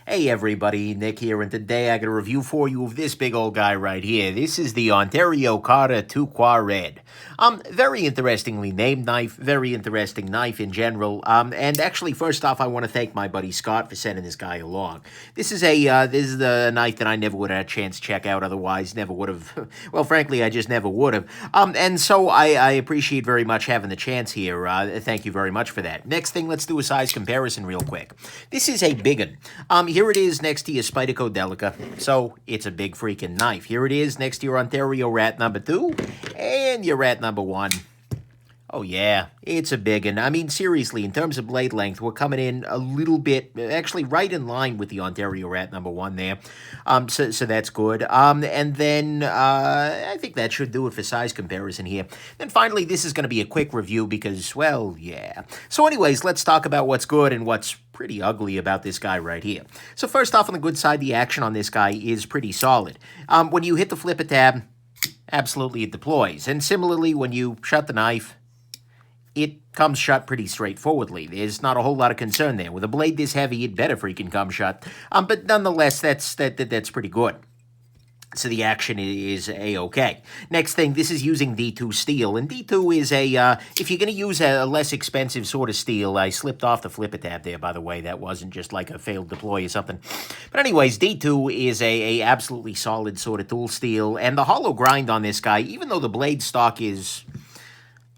Hey everybody, Nick here, and today I got a review for you of this big old guy right here. This is the Ontario Carta 2Quared. Very interestingly named knife, very interesting knife in general. And actually, first off, I want to thank my buddy Scott for sending this guy along. This is the knife that I never would have had a chance to check out otherwise, never would have. Well, frankly, I just never would have. And so I appreciate very much having the chance here. Thank you very much for that. Next thing, let's do a size comparison real quick. This is a big one. Here it is next to your Spyderco Delica, so it's a big freaking knife. Here it is next to your Ontario Rat number 2 and your Rat number 1. Oh yeah, it's a big one. I mean, seriously, in terms of blade length, we're coming in a little bit, actually right in line with the Ontario Rat number 1 there. So that's good. And then I think that should do it for size comparison here. Then finally, this is going to be a quick review because, well, yeah. So anyways, let's talk about what's good and what's pretty ugly about this guy right here. So first off, on the good side, the action on this guy is pretty solid. When you hit the flipper tab, absolutely it deploys. And similarly, when you shut the knife, it comes shut pretty straightforwardly. There's not a whole lot of concern there. With a blade this heavy, it better freaking come shut. But nonetheless, that's pretty good. So the action is A-okay. Next thing, this is using D2 steel. And D2 is if you're going to use a less expensive sort of steel, I slipped off the flipper tab there, by the way. That wasn't just like a failed deploy or something. But anyways, D2 is a absolutely solid sort of tool steel. And the hollow grind on this guy, even though the blade stock is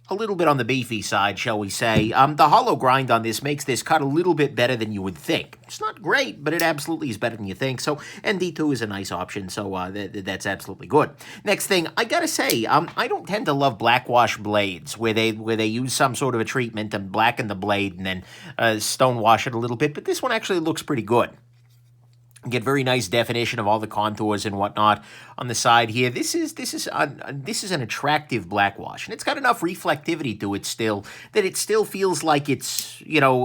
a little bit on the beefy side, shall we say. The hollow grind on this makes this cut a little bit better than you would think. It's not great, but it absolutely is better than you think. So, and D2 is a nice option, so that's absolutely good. Next thing, I gotta say, I don't tend to love blackwash blades, where they use some sort of a treatment and blacken the blade and then stonewash it a little bit, but this one actually looks pretty good. Get very nice definition of all the contours and whatnot on the side here. This is an attractive blackwash, and it's got enough reflectivity to it still that it still feels like it's, you know,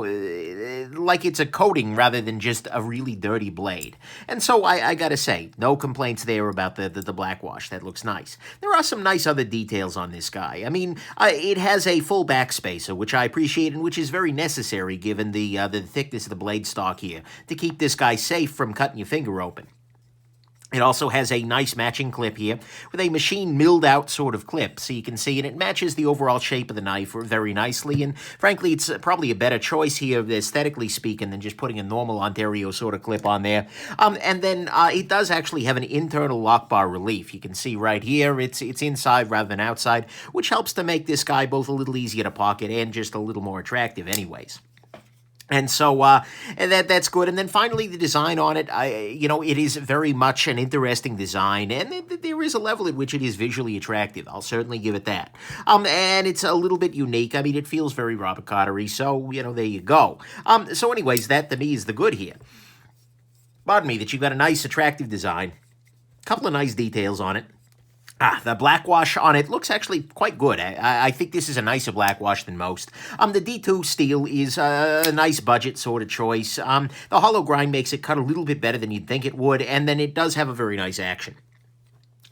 like it's a coating rather than just a really dirty blade. And so I gotta say, no complaints there about the blackwash. That looks nice. There are some nice other details on this guy. I mean, it has a full backspacer, which I appreciate and which is very necessary given the thickness of the blade stock here to keep this guy safe from cutting your finger open. It also has a nice matching clip here with a machine milled out sort of clip, so you can see, and it matches the overall shape of the knife very nicely, and frankly, it's probably a better choice here, aesthetically speaking, than just putting a normal Ontario sort of clip on there. And then it does actually have an internal lock bar relief. You can see right here, it's inside rather than outside, which helps to make this guy both a little easier to pocket and just a little more attractive anyways. And so and that's good. And then finally, the design on it, it is very much an interesting design, and there is a level at which it is visually attractive. I'll certainly give it that. And it's a little bit unique. I mean, it feels very Robert Carter-y, so, there you go. So anyways, that to me is the good here. Pardon me, that you've got a nice, attractive design, a couple of nice details on it. The blackwash on it looks actually quite good. I think this is a nicer blackwash than most. The D2 steel is a nice budget sort of choice. The hollow grind makes it cut a little bit better than you'd think it would, and then it does have a very nice action.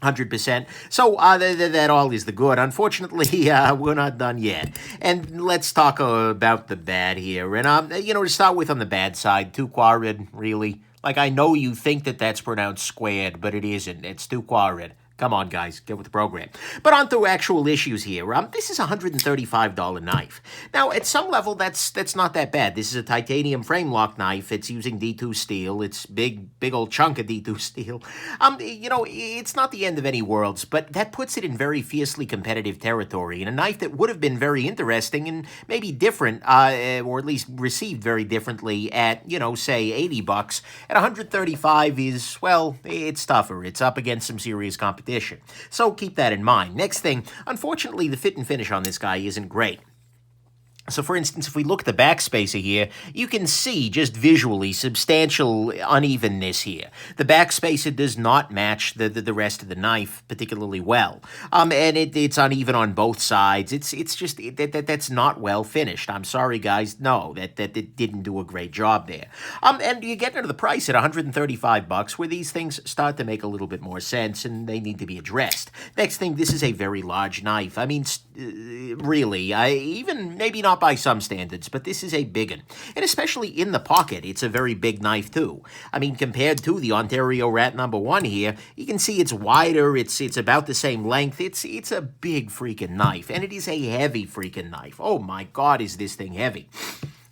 100%. So that all is the good. Unfortunately, we're not done yet. And let's talk about the bad here. And, to start with on the bad side, 2Quared, really. Like, I know you think that that's pronounced squared, but it isn't. It's 2Quared. Come on, guys, get with the program. But on to actual issues here. This is a $135 knife. Now, at some level, that's not that bad. This is a titanium frame lock knife. It's using D2 steel. It's big old chunk of D2 steel. It's not the end of any worlds, but that puts it in very fiercely competitive territory. And a knife that would have been very interesting and maybe different, or at least received very differently at, say $80. At $135 is, well, it's tougher. It's up against some serious competition. So keep that in mind. Next thing, unfortunately, the fit and finish on this guy isn't great. So, for instance, if we look at the backspacer here, you can see just visually substantial unevenness here. The backspacer does not match the rest of the knife particularly well, and it's uneven on both sides. It's just that's not well finished. I'm sorry, guys. No, that it didn't do a great job there. And you get into the price at $135, where these things start to make a little bit more sense, and they need to be addressed. Next thing, this is a very large knife. I mean, really, even maybe not not by some standards, but this is a big one. And especially in the pocket, it's a very big knife too. I mean, compared to the Ontario Rat number 1 here, you can see it's wider, it's about the same length. It's a big freaking knife, and it is a heavy freaking knife. Oh my God, is this thing heavy.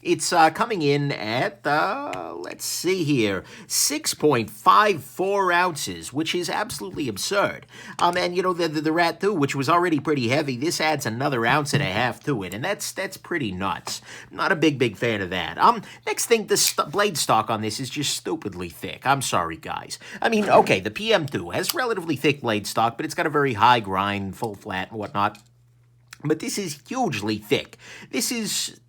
It's coming in at, let's see here, 6.54 ounces, which is absolutely absurd. And, you know, the Rat 2, which was already pretty heavy, this adds another ounce and a half to it, and that's pretty nuts. Not a big fan of that. Next thing, the blade stock on this is just stupidly thick. I'm sorry, guys. I mean, okay, the PM2 has relatively thick blade stock, but it's got a very high grind, full flat, and whatnot. But this is hugely thick. This is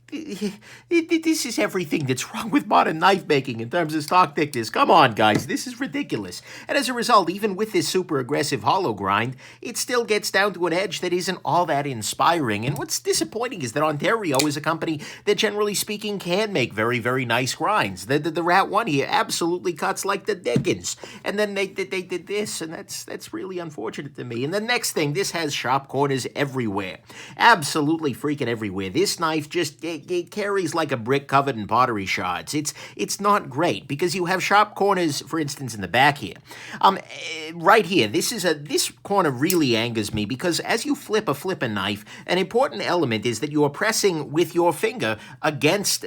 everything that's wrong with modern knife making in terms of stock thickness. Come on, guys, this is ridiculous. And as a result, even with this super aggressive hollow grind, it still gets down to an edge that isn't all that inspiring. And what's disappointing is that Ontario is a company that, generally speaking, can make very nice grinds. The Rat 1 here absolutely cuts like the Dickens. And then they did this, and that's really unfortunate to me. And the next thing, this has sharp corners everywhere. Absolutely freaking everywhere. This knife just... It carries like a brick covered in pottery shards. It's not great because you have sharp corners, for instance, in the back here. Right here, this corner really angers me because as you flip a flipping knife, an important element is that you are pressing with your finger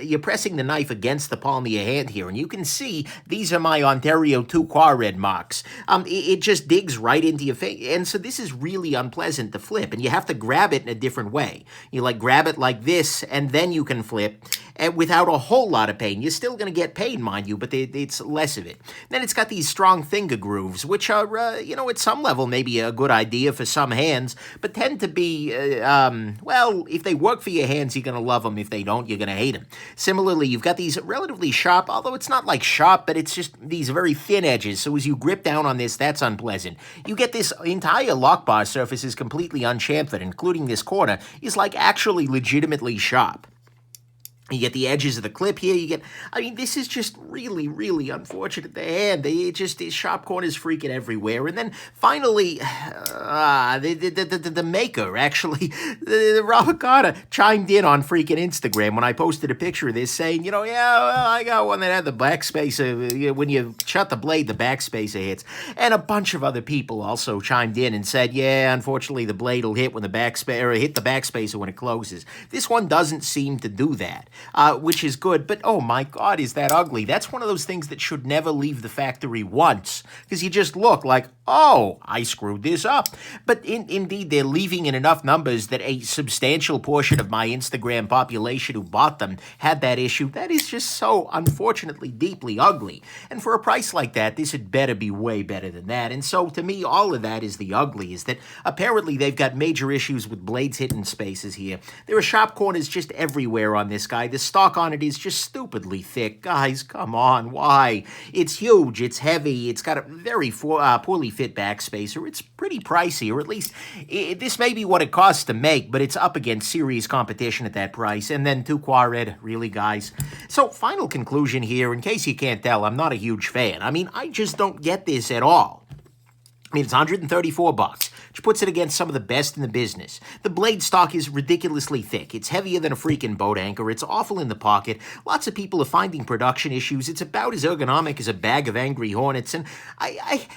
you're pressing the knife against the palm of your hand here, and you can see these are my Ontario 2Quared marks. It just digs right into your finger, and so this is really unpleasant to flip, and you have to grab it in a different way. You like grab it like this, and then you can flip and without a whole lot of pain. You're still going to get pain, mind you, but it's less of it. Then it's got these strong finger grooves, which are, you know, at some level maybe a good idea for some hands, but tend to be, well, if they work for your hands, you're going to love them. If they don't, you're going to hate them. Similarly, you've got these relatively sharp, although it's not like sharp, but it's just these very thin edges. So as you grip down on this, that's unpleasant. You get this entire lock bar surface is completely unchamfered, including this corner, is like actually legitimately sharp. You get the edges of the clip here. I mean, this is just really unfortunate. The hand, these sharp corners freaking everywhere. And then finally, the maker, actually, the Robert Carter chimed in on freaking Instagram when I posted a picture of this saying, you know, yeah, well, I got one that had the backspacer. When you shut the blade, the backspacer hits. And a bunch of other people also chimed in and said, yeah, unfortunately, the blade will hit when the backspacer, hit the backspacer when it closes. This one doesn't seem to do that. Which is good, but oh my God, is that ugly. That's one of those things that should never leave the factory once, because you just look like, oh, I screwed this up. But indeed, they're leaving in enough numbers that a substantial portion of my Instagram population who bought them had that issue. That is just so unfortunately deeply ugly. And for a price like that, this had better be way better than that. And so to me, all of that is the ugly, is that apparently they've got major issues with blades hitting spaces here. There are sharp corners just everywhere on this guy. The stock on it is just stupidly thick. Guys, come on, why? It's huge, it's heavy, it's got a very poorly fit backspacer. It's pretty pricey, or at least this may be what it costs to make, but it's up against serious competition at that price. And then 2Quared, really, guys? So, final conclusion here, in case you can't tell, I'm not a huge fan. I mean, I just don't get this at all. I mean, it's $134, which puts it against some of the best in the business. The blade stock is ridiculously thick. It's heavier than a freaking boat anchor. It's awful in the pocket. Lots of people are finding production issues. It's about as ergonomic as a bag of angry hornets, and I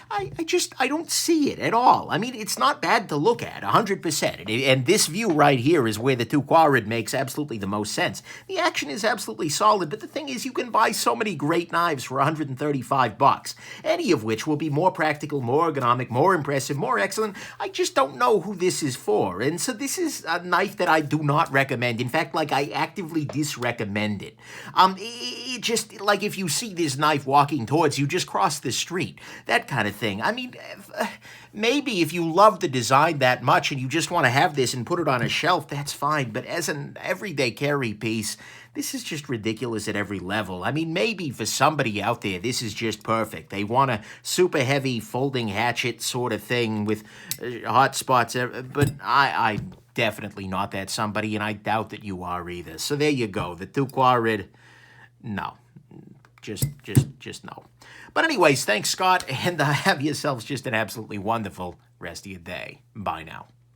don't see it at all. I mean, it's not bad to look at, 100%. And this view right here is where the 2Quared makes absolutely the most sense. The action is absolutely solid, but the thing is, you can buy so many great knives for $135, any of which will be more practical, more ergonomic, more impressive, more excellent. I just don't know who this is for. And so this is a knife that I do not recommend. In fact, like, I actively disrecommend it. It just, like, if you see this knife walking towards you, just cross the street. That kind of thing. I mean, maybe if you love the design that much and you just want to have this and put it on a shelf, that's fine. But as an everyday carry piece, this is just ridiculous at every level. I mean, maybe for somebody out there, this is just perfect. They want a super heavy folding hatchet sort of thing with hot spots, but I'm definitely not that somebody, and I doubt that you are either. So there you go. The 2Quared, no. Just no. But anyways, thanks, Scott, and have yourselves just an absolutely wonderful rest of your day. Bye now.